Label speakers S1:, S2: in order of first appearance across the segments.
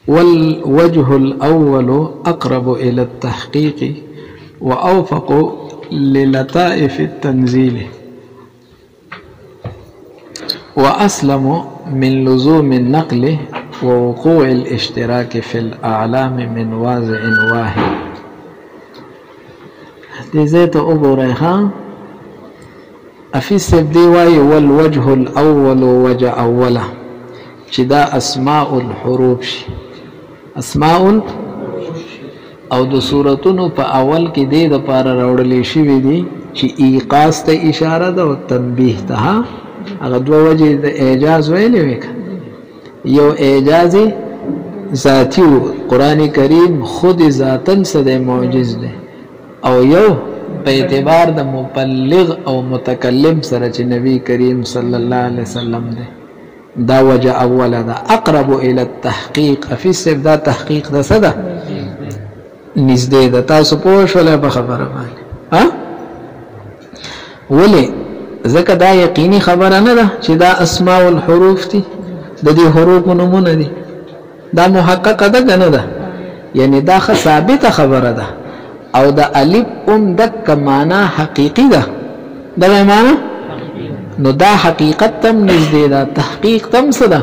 S1: والوجه الأول أقرب إلى التحقيق وأوفق للطائف التنزيل وأسلم من لزوم النقل ووقوع الاشتراك في الأعلام من وازع واحد. دي زيت أبو ريحان أفيس الديواي والوجه الأول وجه أولا شدا أسماء الحروف اسماء او د سورتونو په اول کې د لپاره راوړل شوی دي چې ایقاظ ته اشاره ده او تنبیه ته. هغه دوه وجې د اعجاز ویلې وکړه. یو اعجاز ذاتی قرآن کریم خود ذاتن سره معجز ده، او یو په اعتبار د مبلغ او متکلم سره چې نبی کریم صلی الله علیه وسلم ده. دا وجه اوله ده اقرب الى التحقیق. افیس دا تحقیق ده څه ده؟ نږدې ده. تاسو پوه شولئ په خبره باندې؟ ها ولې؟ ځکه دا یقیني خبره نه ده چې دا اسماء الحروف دي، د دې حروفو نومونه دي. دا محققه ده که نه ده؟ یعنی دا ښه ثابته خبره ده. او د الف دک معنا حقیقي ده. دغه معنا نو دا حقیقت تم نږدې ده، تحقیق تم څه ده؟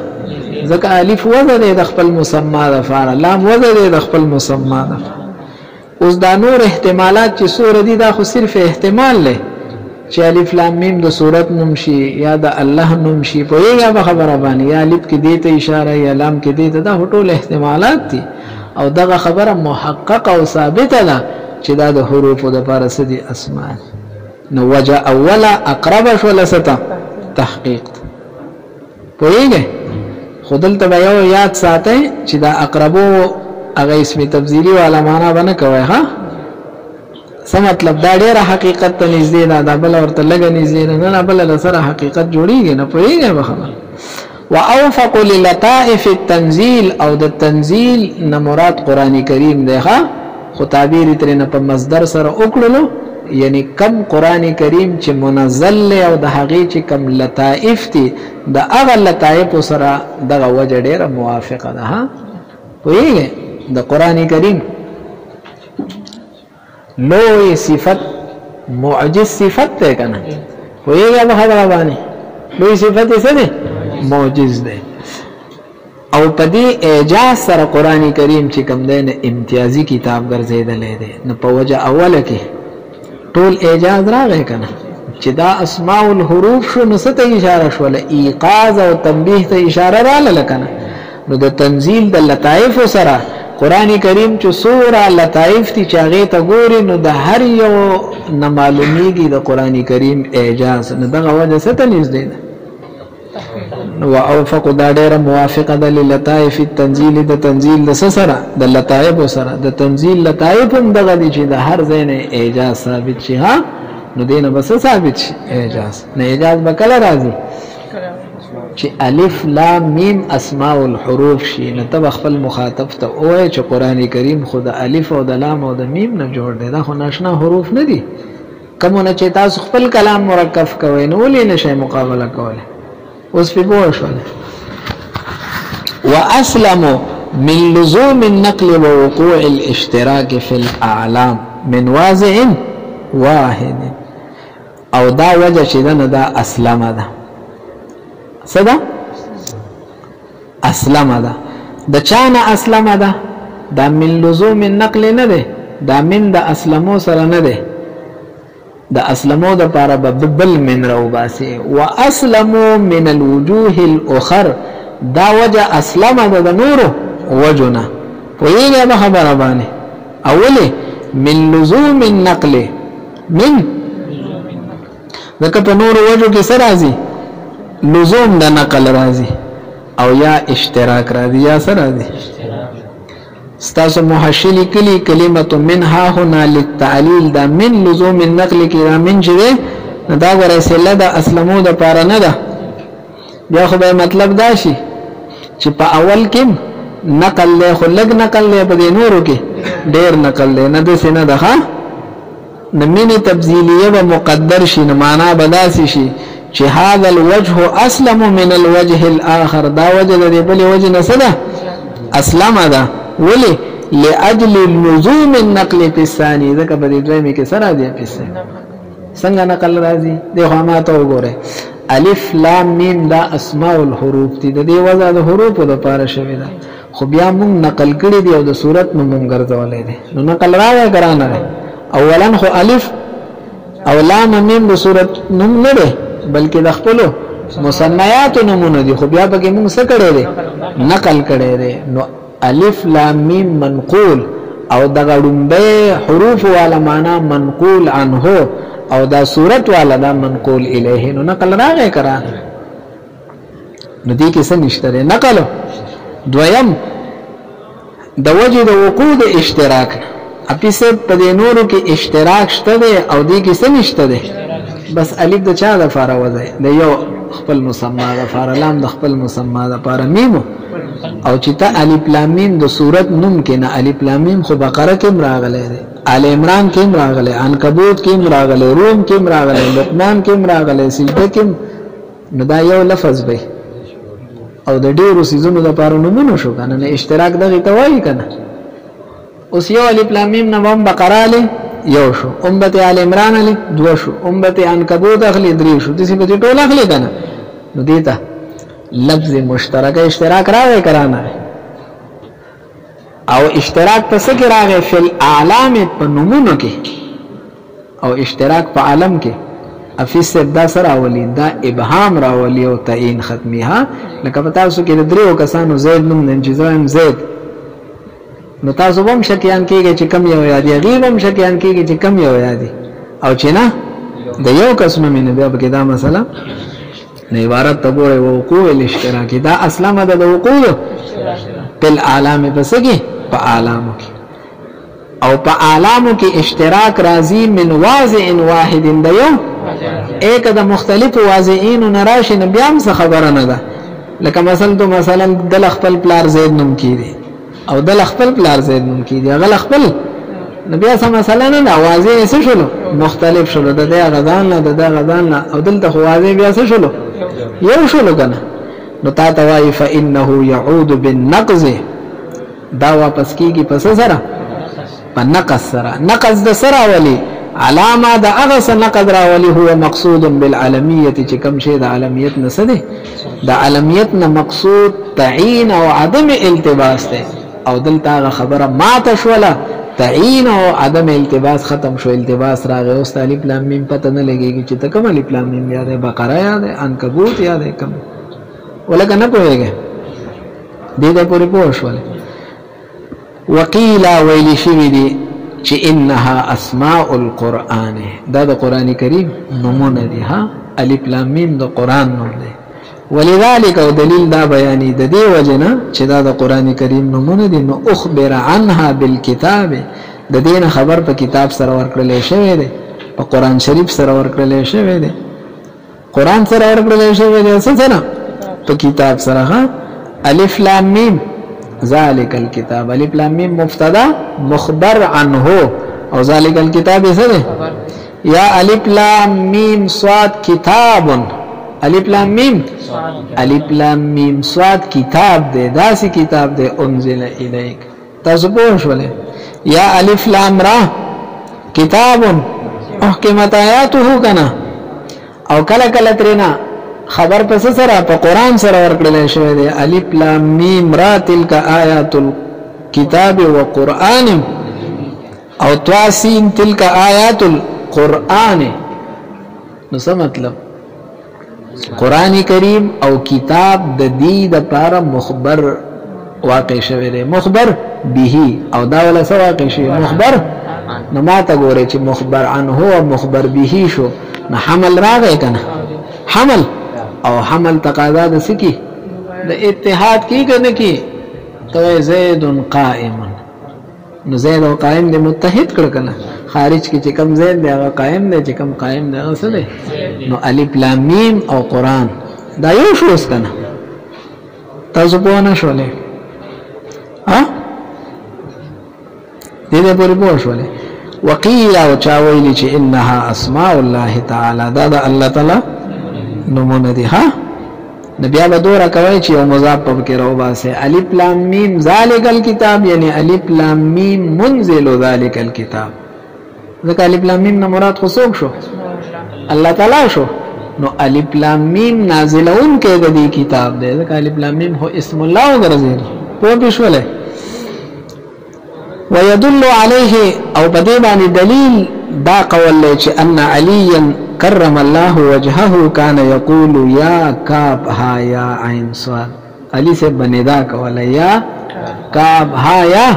S1: ځکه الف وضع دی د خپل مسما دپاره، لام وضع دی د خپل مسما دپاره. اوس دا نور احتمالات چې سوره دي دا خو صرف احتمال دی چې الف لام میم د صورت نوم شي یا د الله نوم شي. پوهېږه په خبره باندې؟ یا الف کې دې ته اشاره یا لام کې دې ته، دا ټول احتمالات دي. او دغه خبره محققه او ثابته ده چې دا د حروفو دپاره څه دي؟ اسماء. نو وجه اوله اقرب شوله څه تحقیق. پوهېږئ؟ خو دلته به یو یاد ساتئ چې دا اقربو هغه اسم تفضیلي والا معنا به نه کوئ. ها څه مطلب؟ دا ډېره حقیقت ته نږدې ده، دا بله ورته لږه نږدې ده. نه بله له سره حقیقت جوړېږي نه. پوهېږئ په خبره؟ واوفق للطائف التنزيل، او د تنزیل نه مراد قرآن کریم دی. ښه خو تعبیر یې ترېنه په مصدر سره وکړلو، یعنی کم قرآن کریم چې منزل او د هغې چې کم لطائف دي د هغه لطائفو سره دغه وجه ډېره موافقه ده. ها پوهېږئ؟ د قرآن کریم لوی صفت معجز صفت دی که نه؟ پوهېږئ په خبره باندې؟ لوی صفت یې څه دی؟ معجز دی. او په دې اعجاز سره قرآن کریم چې کوم دی نه امتیازي کتاب ګرځېدلی دی. نو په وجه اوله کې ټول اعجاز راغی که نه؟ چې دا اسماء الحروف شو، نو څه ته اشاره شوله؟ ایقاظ او تنبیه ته اشاره راغله که نه؟ نو د تنزیل د لطایفو سره قرآن کریم چې څومره لطایف دي چې هغې ته ګوري، نو د هر یو نه معلومیږي د قرآن کریم اعجاز. نو دغه وجه څه ته نږدې ده؟ واوفق دا ډېره موافقه ده للطائف التنزیل، د تنزیل د څه سره؟ د لطایفو سره. د تنزیل لطایف هم دغه دي چې د هر ځای نه اعجاز ثابت شي. ها نو دې نه به څه ثابت شي؟ اعجاز. نه اعجاز به کله راځي؟ چې الف لام میم اسماء الحروف شي. نو ته به خپل مخاطب ته ووایې چې قرآن کریم خو د الف او د لام او د میم نه جوړ دی، دا خو ناشنا حروف نه دي. کومونه چې تاسو خپل کلام مرکب کوئ نو ولې نه شئ مقابله کولی؟ اوس پې پوه شول. واسلم من لزوم النقل ووقوع الاشتراك في الاعلام من وازع واحد. او دا وجه چې ده نه دا اسلمه ده. څه ده؟ اسلمه ده. د چا نه اسلمه ده؟ دا من لزوم النقل نه ده، دا من د اسلمو سره نه ده. د اسلمو د پاره بل من راو باسي. واسلموا من الوجوه الاخر، دا وجه اسلمه د نورو وجهنا. پوهېږئ په خبره باندې؟ اولی من لزوم النقل، من ځکه په نورو وجو کې څه راځي؟ لزوم د نقل راځي، او یا اشتراک راځي. یا څه راځي؟ ستاسو محشي لیکلي کلمه من ها هنا للتعلیل، دا من لزوم النقل کې دا من چې دی نو دا ګوره صله د اسلمو دپاره نه ده. بیا خو به مطلب دا شي چې په اول کې نقل دی، خو لږ نقل دی، په دې نورو کې ډېر نقل دی. نه داسې نه ده. ښه د مینې تبذیلیه به مقدر شي، نو معنا به داسې شي چې هذا الوجه اسلم من الوجه الاخر. دا وجه د دې بلې وجه نه څه ده؟ اسلم ده ولي لاجل لزوم النقل في الثاني ذکر په دې دویمه کې سره دی پسې څنګه نقل راځي دغه ما ته وګوره الف لام میم دا اسماء الحروف دي د دې وضع د حروف لپاره شوی ده خو بیا موږ نقل کړی دی او د صورت موږ ګرځولې دي نو نقل راوي ګرانه اولا خو الف او لام میم د صورت نوم نه ده بلکې د خپل مثنیات نمونه دي خو بیا به موږ څه کړی دی نقل کړی دی نو الف لام میم منقول او دغه ډومبه حروف والا معنا منقول عنه او دا صورت والا دا منقول الیه نو نقل راغی کرا نو دې کې څه نشته نقل دویم د وجه د وقوع د اشتراک اپیسه په دې نورو کې اشتراک شته او دې کې څه نشته بس الف د چا د فاره وځي د یو خپل مسما د فاره لام د خپل مسما د فاره میم او چې ته الف لام میم د صورت نوم کې نه الف لام میم خو بقره کې راغلی دی آل عمران کې راغلی عنکبوت کې راغلی روم کې راغلی لقمان کې راغلی سجده کې نو دا یو لفظ به او د ډیرو سيزونو د پاره نومونه شو کنه نه اشتراک دغه توای کنه اوس یو الف لام میم نه هم بقره له یو شو امت آل عمران له دو شو امت عنکبوت اخلي درې شو دسی په ټول اخلي کنه نو دیتا لفظ مشترک اشتراک راوي کرانه او اشتراک پس کې راغی فل اعلام په نمونه کې او اشتراک په عالم کې افیس دا سره اولی دا ابهام راولی او تعین ختمیها لکه پتا سو کې دریو کسانو زید نوم نه انجزام زید نو تاسو هم شکیان کېږي چې کم یو یادي غیب هم شکیان کېږي چې کم یو یادي او چې نه د یو کس نوم نه بیا به دا مسله نه عبارت ته ګوره وقوع الاشتراک دا اصله مده د وقوع په اعلام پس کې په اعلامو کې او په اعلامو کې اشتراک راځي من واضع واحد د یو ایک د مختلف واضعین نراش بیا هم څه خبره نه ده لکه مثلا د خپل پلار زید نوم کیږي او د خپل پلار زید نوم کیږي غل خپل نبی اساس مثلا نه واضع څه شلو مختلف شلو د غزان نه د غزان نه او دلته واضع بیا څه شلو یو شلو کنه نو تا توای فانه يعود بالنقض دا واپس کیږي پس سره په نقص سره نقص د سره ولی علامه د اغه نقد راولي هو مقصود بالعالميه چې کوم شی د عالمیت نه سده د عالمیت نه مقصود تعین او عدم التباس ده او دلته خبره ما تشوله تعین او عدم التباس ختم شو التباس راغی او الف لام میم پته نه لګیږي چې ته کوم الف لام میم یاد بقره یاد عنکبوت یاد کوم ولکه نه پوهیږي دې ته پوری پوښول وقیل ویلی شوی دی چې انها اسماء القرآن دا د قران کریم نمونه دي ها الف لام میم د قران نوم دی ولذلك او دلیل دا بیانی د دې وجنه چې دا د قران کریم نمونه دي نو اخبر عنها بالکتاب د دې خبر په کتاب سره ورکړل شوی دی په قران شریف سره ورکړل شوی دی قران سره ورکړل شوی دی څه په کتاب سره ها الف لام میم ذالک الكتاب الف لام میم مبتدا مخبر عنه او ذالک الكتاب څه یا الف لام میم صاد کتاب الف لام میم الف لام میم صاد کتاب دے داسی کتاب دے انزل الیک تاسو پوه شولې یا الف لام را کتاب احکمت آیاته کنا او کله کله ترنا خبر پس سره په قران سره ورکړل شوی دی الف لام میم را تلک آیات الكتاب وقران او تواسین تلک آیات القران نو څه مطلب قران کریم او کتاب د دې د پاره مخبر واقع شوی دی مخبر به او دا ولا څه واقع شي مخبر نو ما ته ګوره چې مخبر عنه او مخبر به شو نو حمل راغی کنه حمل او حمل تقاضا د سکی د اتحاد کی کنه کی تو زید قائم نو زید او قائم د متحد کړ کنه خارج کی چې کم زید دی هغه قائم دی چې کم قائم دی هغه څه دی نو الف لام میم او قران دا یو شو اس کنه تاسو په نه شولې ها دې پورې پوه شولې وقيل او چا ویلي چې انها اسماء الله تعالی دا د الله تعالی نمونه دي ها نبی اب دورا کوي چې یو مضاف په کې راو باسه الف لام میم ذالک الکتاب یعنی الف لام میم منزل ذالک الکتاب ځکه الف لام میم نه مراد خو څوک شو الله تعالی شو نو الف لام میم نازلون کې د دې کتاب دی ځکه الف لام میم هو اسم الله وګرځي په بشوله ويدل عليه او بدی باندې دلیل دا قول چې ان عليا كرم الله وجهه كان يقول يا كاب ها يا عين صاد علي سے بندا کولا یا کاب ها یا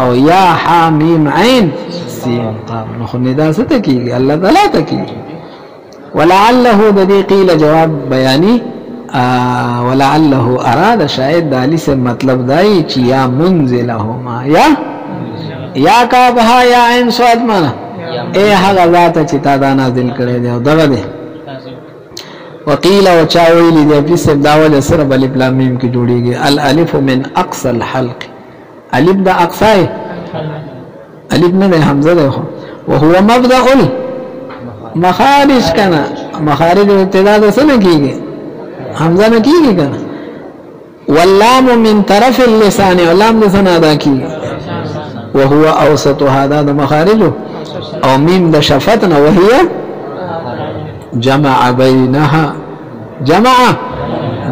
S1: او یا ها میم عین سین قاف نو ندا ست کی الله تعالی تکی ولعله الذي قيل جواب بیانی ولعله اراد شاید علي سے مطلب دای چې یا منزلهما یا کاب ها یا عین صاد معنا اے هغه ذات چې تا دا نازل کړی دی او دغه دی وقيل او چاویلی دی په سب داوله سره الف لام میم کې جوړیږي الالف من اقصى الحلق الف دا اقصى الف نه حمزه ده وهو مبدا المخارج کنا مخارج ابتدا ده څه کیږي حمزه نه کیږي کنا واللام من طرف اللسان ولام ده څه ادا کیږي وهو اوسط هذا مخارجه او میم د شفتنا وهي جمع بينها جمع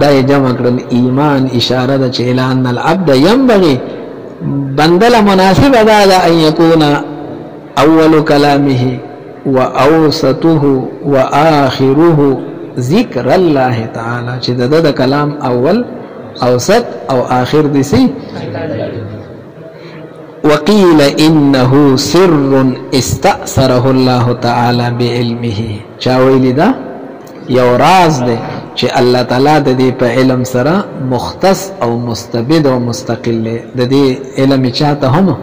S1: دا جمع کړل ایمان اشاره ده چې اعلان العبد ينبغي بندل مناسب ده ان يكون اول كلامه واوسطه واخره ذکر الله تعالی چې د کلام اول اوسط او اخر دي سي وقيل انه سر استأثره الله تعالى بعلمه چاویلی دا یو راز ده چې الله تعالی د دې په علم سره مختص او مستبد او مستقل د دې علم چاته هم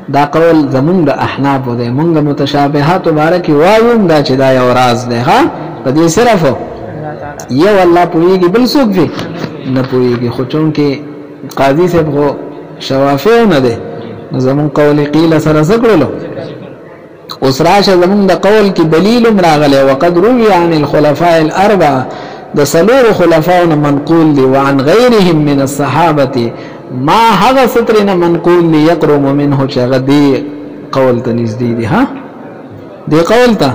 S1: دا قول زمونږ د احناف ده مونږ متشابهات مبارک وایو دا چې دا یو راز ده ها په دې صرف یو الله پوریږي بل څوک دی نه پوریږي خو چون کې قاضي صاحب شوافی نه ده زمون قول قیل سره سکړلو اوس راشه زمون د قول کې دلیل راغله وقد روي عن الخلفاء الاربعه د سلور خلفاء منقول دي وعن غيرهم من الصحابه ما هغه سترنا منقول دي يقرب منه شغدي قول تنزدي دي ها دي قول ته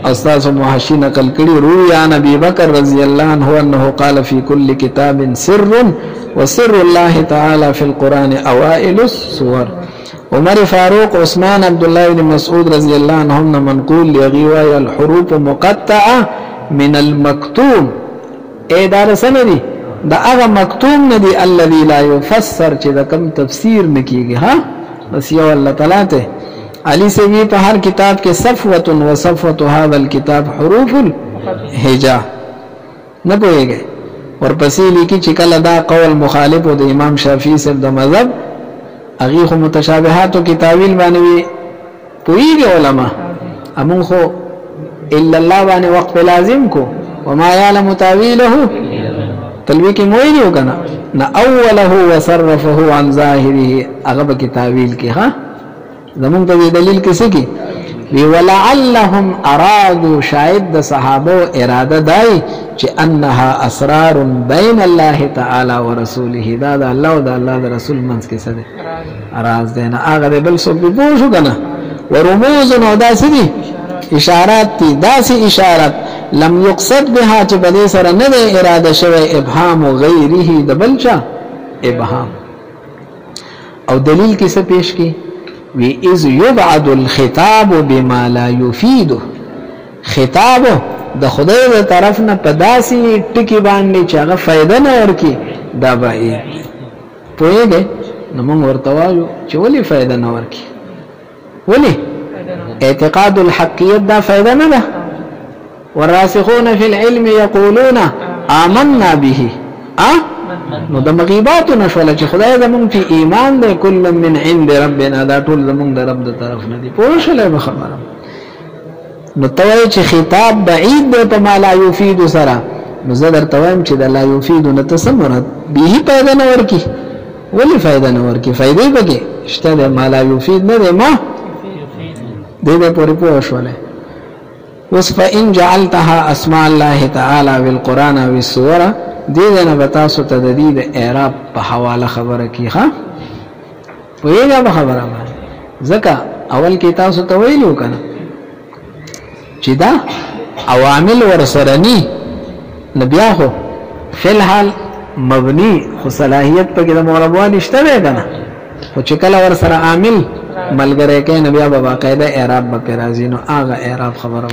S1: استاذ محشي نقل کړي روي عن ابي بكر رضي الله عنه انه قال في كل كتاب سر وسر الله تعالى في القران اوائل السور عمر فاروق عثمان عبد الله بن مسعود رضي الله عنهم منقول لغيوا الحروف مقطعه من المكتوم اے دار سندي دا هغه مکتوم ندي الذي لا يفسر چې دا کم تفسیر نکیږي ها بس یو الله تعالی ته علی سے بھی په هر کتاب کې صفوه و صفوه هذا الكتاب حروف الهجاء نه پوهیږي ورپسې لیکي چې کله دا قول مخالف د امام شافعي صاحب د مذهب اغه خو متشابهات او تعویل باندې پوهیږي علما امون خو الا الله باندې وقف لازم کو وما يعلم تاويله تلوي کې موي دی وکنه نا اوله وصرفه عن ظاهره هغه کې تعویل کې ها زمون ته دلیل کې څه کې وی ولعلهم ارادوا شاید د صحابه اراده دای چې انها اسرار بین الله تعالی ورسوله دا د الله او د الله د رسول منځ کې څه دی راز دی نه هغه بل څه به پوه شو کنه ورموز نو داسې دي اشارات دي داسې اشارات لم يقصد بها چې بل سره نه دی اراده شوی ابهام غیره د بلچا ابهام او دلیل کې څه پیش کی وی اذ یبعد الخطاب بما لا يفيد خطاب د خدای له طرف نه پداسي ټکی باندې چې هغه فائدہ نه ورکی دا به پوهیږي نو موږ ورته وایو چې ولې فائدہ نه ورکی ولې اعتقاد الحقیت دا فائدہ نه ده والراسخون في العلم يقولون آمنا به نو د مغیبات نشول چې خدای زمون په ایمان ده کله من عند ربنا دا ټول زمون د رب د طرف نه دي پوه شله به خبره نو توای چې خطاب بعید ده په ما لا یفید سره نو زه درته وایم چې د لا یفید نه تسمرت به پیدا نه ورکی ولی فائدہ نه ورکی فائدې بګي شته د ما لا یفید نه ده ما دې په پوه شوله وصف ان جعلتها اسماء الله تعالى بالقران والسوره دې نه به تاسو ته د دې د اعراب په حواله خبره کی ها پوهېږه به خبره باندې ځکه اول کې تاسو ته ویلو کنه چې دا عوامل ورسره ني نو بیا خو فی الحال مبني خو صلاحیت پکې د مربوان شته دی کنه خو چې کله ورسره عامل ملګری کې نو بیا به باقاعده اعراب به راځي نو هغه اعراب خبره